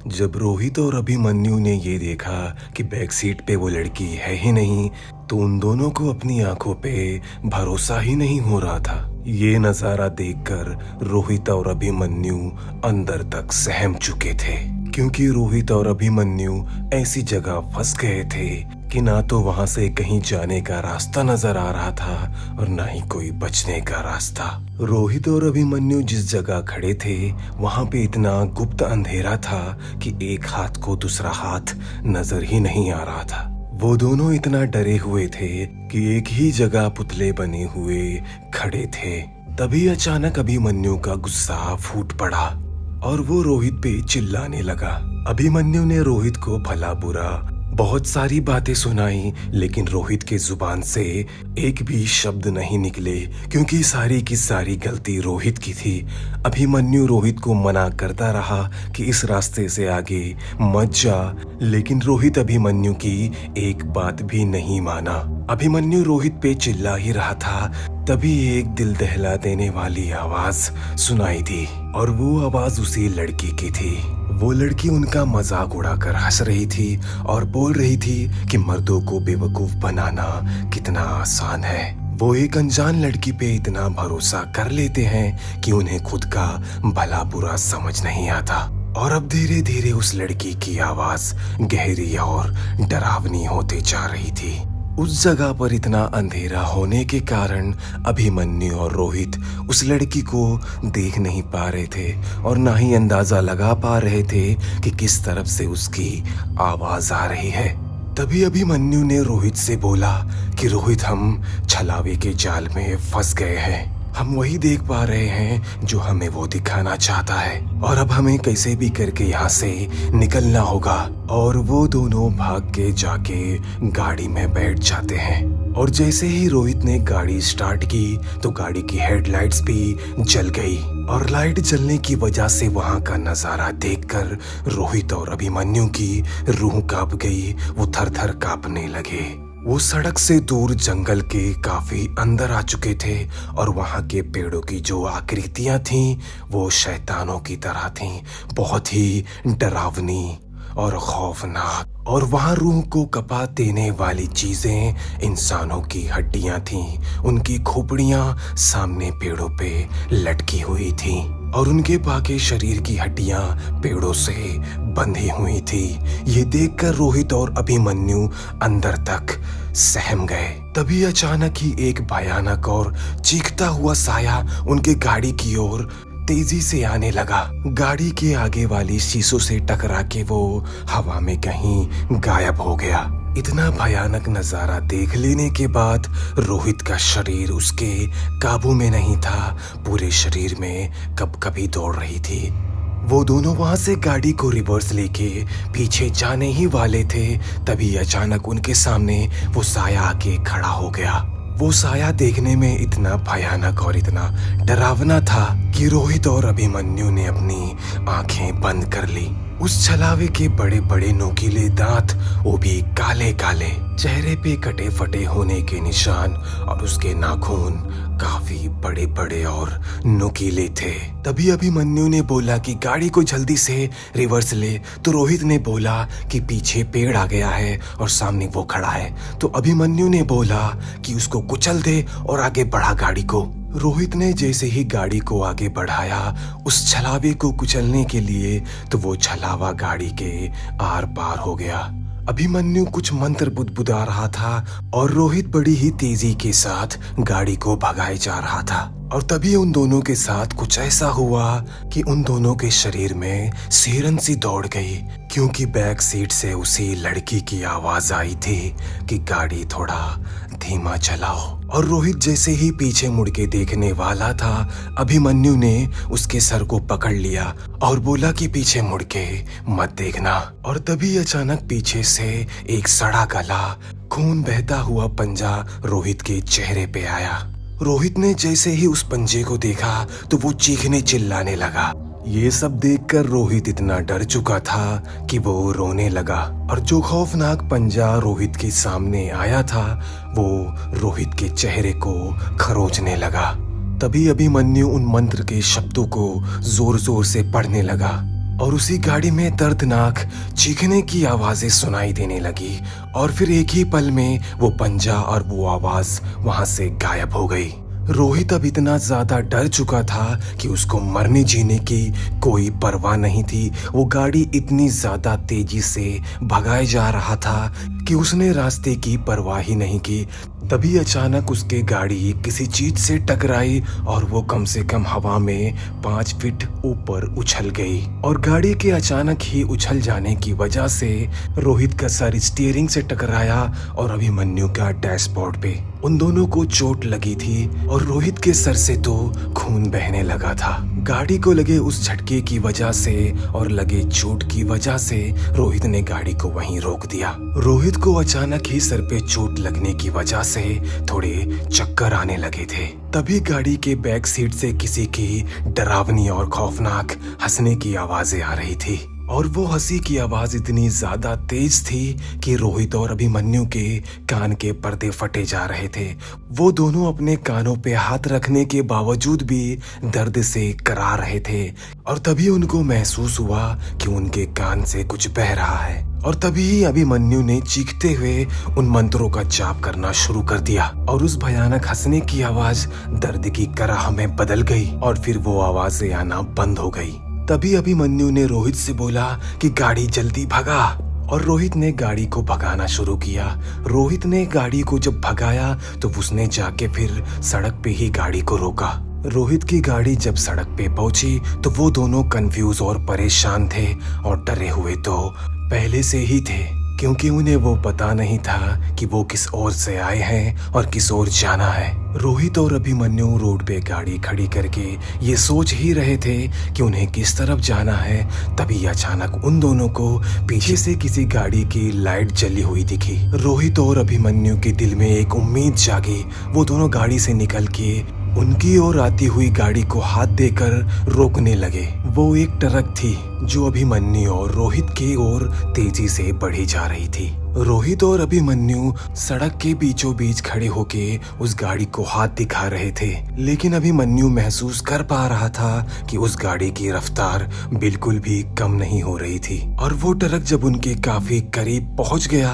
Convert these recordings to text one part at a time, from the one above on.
जब रोहित और अभिमन्यु ने ये देखा कि बैक सीट पे वो लड़की है ही नहीं, तो उन दोनों को अपनी आंखों पे भरोसा ही नहीं हो रहा था। ये नजारा देखकर रोहित और अभिमन्यु अंदर तक सहम चुके थे, क्योंकि रोहित और अभिमन्यु ऐसी जगह फंस गए थे कि ना तो वहां से कहीं जाने का रास्ता नजर आ रहा था और ना ही कोई बचने का रास्ता। रोहित और अभिमन्यु जिस जगह खड़े थे वहां पे इतना गुप्त अंधेरा था कि एक हाथ को दूसरा हाथ नजर ही नहीं आ रहा था। वो दोनों इतना डरे हुए थे कि एक ही जगह पुतले बने हुए खड़े थे। तभी अचानक अभिमन्यु का गुस्सा फूट पड़ा और वो रोहित पे चिल्लाने लगा। अभिमन्यु ने रोहित को भला बुरा बहुत सारी बातें सुनाई, लेकिन रोहित के जुबान से एक भी शब्द नहीं निकले, क्योंकि सारी की सारी गलती रोहित की थी। अभिमन्यु रोहित को मना करता रहा कि इस रास्ते से आगे मत जा, लेकिन रोहित अभिमन्यु की एक बात भी नहीं माना। अभिमन्यु रोहित पे चिल्ला ही रहा था, तभी एक दिल दहला देने वाली आवाज सुनाई दी और वो आवाज उसी लड़की की थी। वो लड़की उनका मजाक उड़ाकर हंस रही थी और बोल रही थी कि मर्दों को बेवकूफ बनाना कितना आसान है। वो एक अनजान लड़की पे इतना भरोसा कर लेते हैं कि उन्हें खुद का भला बुरा समझ नहीं आता। और अब धीरे धीरे उस लड़की की आवाज गहरी और डरावनी होती जा रही थी। उस जगह पर इतना अंधेरा होने के कारण अभिमन्यु और रोहित उस लड़की को देख नहीं पा रहे थे और ना ही अंदाजा लगा पा रहे थे कि किस तरफ से उसकी आवाज आ रही है। तभी अभिमन्यु ने रोहित से बोला कि रोहित, हम छलावे के जाल में फंस गए हैं। हम वही देख पा रहे हैं जो हमें वो दिखाना चाहता है और अब हमें कैसे भी करके यहाँ से निकलना होगा। और वो दोनों भाग के जाके गाड़ी में बैठ जाते हैं और जैसे ही रोहित ने गाड़ी स्टार्ट की तो गाड़ी की हेडलाइट्स भी जल गई और लाइट जलने की वजह से वहां का नजारा देखकर रोहित और अभिमन्यु की रूह कांप गई। वो थर थर कांपने लगे। वो सड़क से दूर जंगल के काफी अंदर आ चुके थे और वहां के पेड़ों की जो आकृतियां थीं वो शैतानों की तरह थीं, बहुत ही डरावनी और खौफनाक। और वहां रूह को कपा देने वाली चीजें इंसानों की हड्डियां थीं। उनकी खोपड़ियां सामने पेड़ों पे लटकी हुई थीं और उनके बाकी शरीर की हड्डियां पेड़ों से बंधी हुई थी। ये देखकर रोहित और अभिमन्यु अंदर तक सहम गए। तभी अचानक ही एक भयानक और चीखता हुआ साया उनके गाड़ी की ओर तेजी से आने लगा। गाड़ी के आगे वाली शीशों से टकरा के वो हवा में कहीं गायब हो गया। इतना भयानक नजारा देख लेने के बाद रोहित का शरीर उसके काबू में नहीं था। पूरे शरीर में कपकपी दौड़ रही थी। वो दोनों वहां से गाड़ी को रिवर्स लेके पीछे जाने ही वाले थे, तभी अचानक उनके सामने वो साया आके खड़ा हो गया। वो साया देखने में इतना भयानक और इतना डरावना था कि रोहित और अभिमन्यु ने अपनी आंखें बंद कर ली। उस छलावे के बड़े बड़े नोकीले दांत, वो भी काले काले, चेहरे पे कटे फटे होने के निशान और उसके नाखून काफी बड़े बड़े और नुकीले थे। तभी अभिमन्यु ने बोला कि गाड़ी को जल्दी से रिवर्स ले, तो रोहित ने बोला कि पीछे पेड़ आ गया है और सामने वो खड़ा है। तो अभिमन्यु ने बोला कि उसको कुचल दे और आगे बढ़ा गाड़ी को। रोहित ने जैसे ही गाड़ी को आगे बढ़ाया उस छलावे को कुचलने के लिए, तो वो छलावा गाड़ी के आर पार हो गया। अभिमन्यु कुछ मंत्र बुदबुदा रहा था और रोहित बड़ी ही तेजी के साथ गाड़ी को भगाए जा रहा था। और तभी उन दोनों के साथ कुछ ऐसा हुआ कि उन दोनों के शरीर में सिहरन सी दौड़ गई, क्योंकि बैक सीट से उसी लड़की की आवाज आई थी कि गाड़ी थोड़ा धीमा चलाओ। और रोहित जैसे ही पीछे मुड़ के देखने वाला था, अभिमन्यु ने उसके सर को पकड़ लिया और बोला कि पीछे मुड़ के मत देखना। और तभी अचानक पीछे से एक सड़ा गला, खून बहता हुआ पंजा रोहित के चेहरे पे आया। रोहित ने जैसे ही उस पंजे को देखा तो वो चीखने चिल्लाने लगा। ये सब देखकर रोहित इतना डर चुका था कि वो रोने लगा और जो खौफनाक पंजा रोहित के सामने आया था वो रोहित के चेहरे को खरोंचने लगा। तभी अभिमन्यु उन मंत्र के शब्दों को जोर जोर से पढ़ने लगा। और उसी गाड़ी में दर्दनाक चीखने की आवाजें सुनाई देने लगी और फिर एक ही पल में वो पंजा और वो आवाज वहां से गायब हो गई। रोहित अब इतना ज्यादा डर चुका था कि उसको मरने जीने की कोई परवाह नहीं थी। वो गाड़ी इतनी ज्यादा तेजी से भगाए जा रहा था कि उसने रास्ते की परवाह ही नहीं की। तभी अचानक उसके गाड़ी किसी चीज से टकराई और वो कम से कम हवा में 5 फीट ऊपर उछल गई और गाड़ी के अचानक ही उछल जाने की वजह से रोहित का सर स्टीयरिंग से टकराया और अभिमन्यु का डैशबोर्ड पे। उन दोनों को चोट लगी थी और रोहित के सर से तो खून बहने लगा था। गाड़ी को लगे उस झटके की वजह से और लगे चोट की वजह से रोहित ने गाड़ी को वहीं रोक दिया। रोहित को अचानक ही सर पे चोट लगने की वजह से थोड़े चक्कर आने लगे थे। तभी गाड़ी के बैक सीट से किसी की डरावनी और खौफनाक हंसने की आवाजें आ रही थी और वो हंसी की आवाज इतनी ज्यादा तेज थी कि रोहित और अभिमन्यु के कान के पर्दे फटे जा रहे थे। वो दोनों अपने कानों पे हाथ रखने के बावजूद भी दर्द से करा रहे थे और तभी उनको महसूस हुआ कि उनके कान से कुछ बह रहा है और तभी अभिमन्यु ने चीखते हुए उन मंत्रों का जाप करना शुरू कर दिया और उस भयानक हंसने की आवाज दर्द की कराह में बदल गई और फिर वो आवाजें आना बंद हो गई। तभी अभिमन्यु ने रोहित से बोला कि गाड़ी जल्दी भगा और रोहित ने गाड़ी को भगाना शुरू किया। रोहित ने गाड़ी को जब भगाया तो उसने जाके फिर सड़क पे ही गाड़ी को रोका। रोहित की गाड़ी जब सड़क पे पहुंची तो वो दोनों कंफ्यूज और परेशान थे और डरे हुए तो पहले से ही थे क्योंकि उन्हें वो पता नहीं था कि वो किस ओर से आए हैं और किस ओर जाना है। रोहित और अभिमन्यु रोड पे गाड़ी खड़ी करके ये सोच ही रहे थे कि उन्हें किस तरफ जाना है। तभी अचानक उन दोनों को पीछे से किसी गाड़ी की लाइट जली हुई दिखी। रोहित और अभिमन्यु के दिल में एक उम्मीद जागी। वो दोनों गाड़ी से निकल के उनकी ओर आती हुई गाड़ी को हाथ देकर रोकने लगे। वो एक ट्रक थी जो अभिमन्यु और रोहित की ओर तेजी से बढ़ी जा रही थी। रोहित और अभिमन्यु सड़क के बीचों बीच खड़े होके उस गाड़ी को हाथ दिखा रहे थे, लेकिन अभिमन्यु महसूस कर पा रहा था कि उस गाड़ी की रफ्तार बिल्कुल भी कम नहीं हो रही थी। और वो ट्रक जब उनके काफी करीब पहुंच गया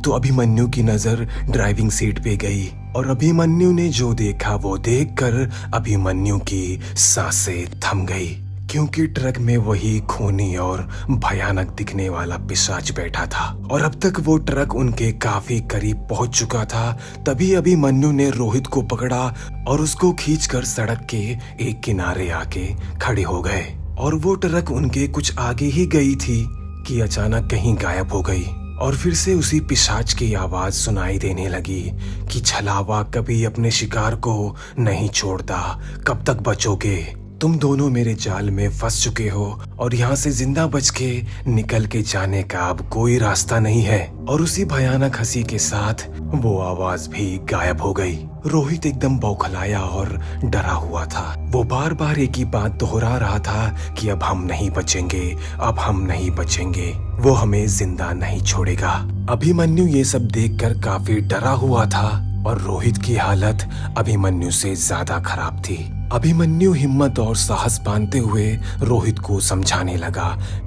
तो अभिमन्यु की नजर ड्राइविंग सीट पे गई और अभिमन्यु ने जो देखा वो देखकर अभिमन्यु की सांसें थम गई क्योंकि ट्रक में वही खूनी और भयानक दिखने वाला पिशाच बैठा था और अब तक वो ट्रक उनके काफी करीब पहुंच चुका था। तभी अभिमन्यु ने रोहित को पकड़ा और उसको खींचकर सड़क के एक किनारे आके खड़े हो गए और वो ट्रक उनके कुछ आगे ही गई थी कि अचानक कहीं गायब हो गई और फिर से उसी पिशाच की आवाज सुनाई देने लगी कि छलावा कभी अपने शिकार को नहीं छोड़ता, कब तक बचोगे? तुम दोनों मेरे जाल में फंस चुके हो और यहाँ से जिंदा बच के निकल के जाने का अब कोई रास्ता नहीं है। और उसी भयानक हंसी के साथ वो आवाज भी गायब हो गई। रोहित एकदम बौखलाया और डरा हुआ था। वो बार बार एक ही बात दोहरा रहा था कि अब हम नहीं बचेंगे, अब हम नहीं बचेंगे, वो हमें जिंदा नहीं छोड़ेगा। अभिमन्यु ये सब देखकर काफी डरा हुआ था और रोहित की हालत अभिमन्यु से ज्यादा खराब थी। अभिमन्यु हिम्मत और साहस बांधते हुए रोहित को समझाने लगा।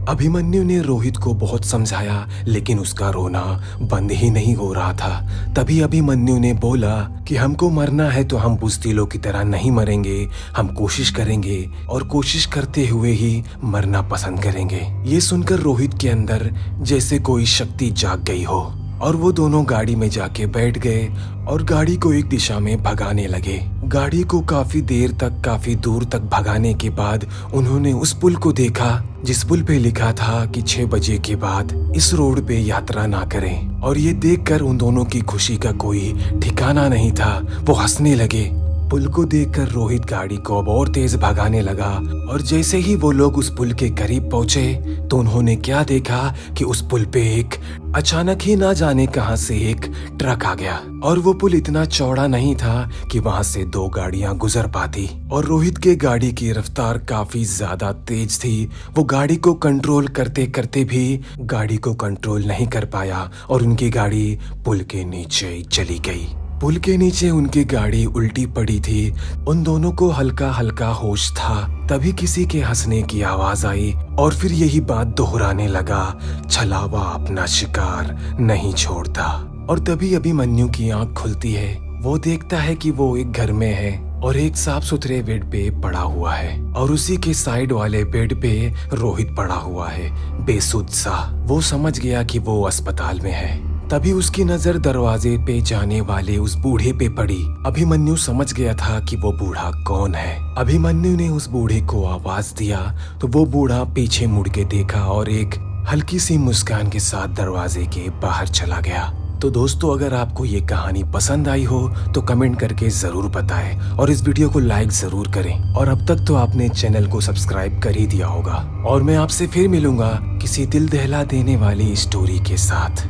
अभिमन्यु ने रोहित को बहुत समझाया लेकिन उसका रोना बंद ही नहीं हो रहा था। तभी अभिमन्यु ने बोला कि हमको मरना है तो हम बुज़दिलों की तरह नहीं मरेंगे, हम कोशिश करेंगे और कोशिश करते हुए ही मरना पसंद करेंगे। ये सुनकर रोहित के अंदर जैसे कोई शक्ति जाग गई हो और वो दोनों गाड़ी में जाके बैठ गए और गाड़ी को एक दिशा में भगाने लगे। गाड़ी को काफी देर तक काफी दूर तक भगाने के बाद उन्होंने उस पुल को देखा जिस पुल पे लिखा था कि 6 बजे के बाद इस रोड पे यात्रा ना करें। और ये देखकर उन दोनों की खुशी का कोई ठिकाना नहीं था। वो हंसने लगे। पुल को देखकर रोहित गाड़ी को अब और तेज भगाने लगा और जैसे ही वो लोग उस पुल के करीब पहुंचे तो उन्होंने क्या देखा कि उस पुल पे एक अचानक ही ना जाने कहां से एक ट्रक आ गया और वो पुल इतना चौड़ा नहीं था कि वहां से 2 गाड़ियां गुजर पाती। और रोहित के गाड़ी की रफ्तार काफी ज्यादा तेज थी। वो गाड़ी को कंट्रोल करते करते भी गाड़ी को कंट्रोल नहीं कर पाया और उनकी गाड़ी पुल के नीचे चली गई। पुल के नीचे उनकी गाड़ी उल्टी पड़ी थी। उन दोनों को हल्का हल्का होश था। तभी किसी के हंसने की आवाज आई और फिर यही बात दोहराने लगा, छलावा अपना शिकार नहीं छोड़ता। और तभी अभिमन्यु की आंख खुलती है। वो देखता है कि वो एक घर में है और एक साफ सुथरे बेड पे पड़ा हुआ है और उसी के साइड वाले बेड पे रोहित पड़ा हुआ है, बेसुध सा। वो समझ गया कि वो अस्पताल में है। तभी उसकी नजर दरवाजे पे जाने वाले उस बूढ़े पे पड़ी। अभिमन्यु समझ गया था कि वो बूढ़ा कौन है। अभिमन्यु ने उस बूढ़े को आवाज दिया तो वो बूढ़ा पीछे मुड़ के देखा और एक हल्की सी मुस्कान के साथ दरवाजे के बाहर चला गया। तो दोस्तों, अगर आपको ये कहानी पसंद आई हो तो कमेंट करके जरूर बताएं और इस वीडियो को लाइक जरूर करें। और अब तक तो आपने चैनल को सब्सक्राइब कर ही दिया होगा। और मैं आपसे फिर मिलूंगा किसी दिल दहला देने वाली स्टोरी के साथ।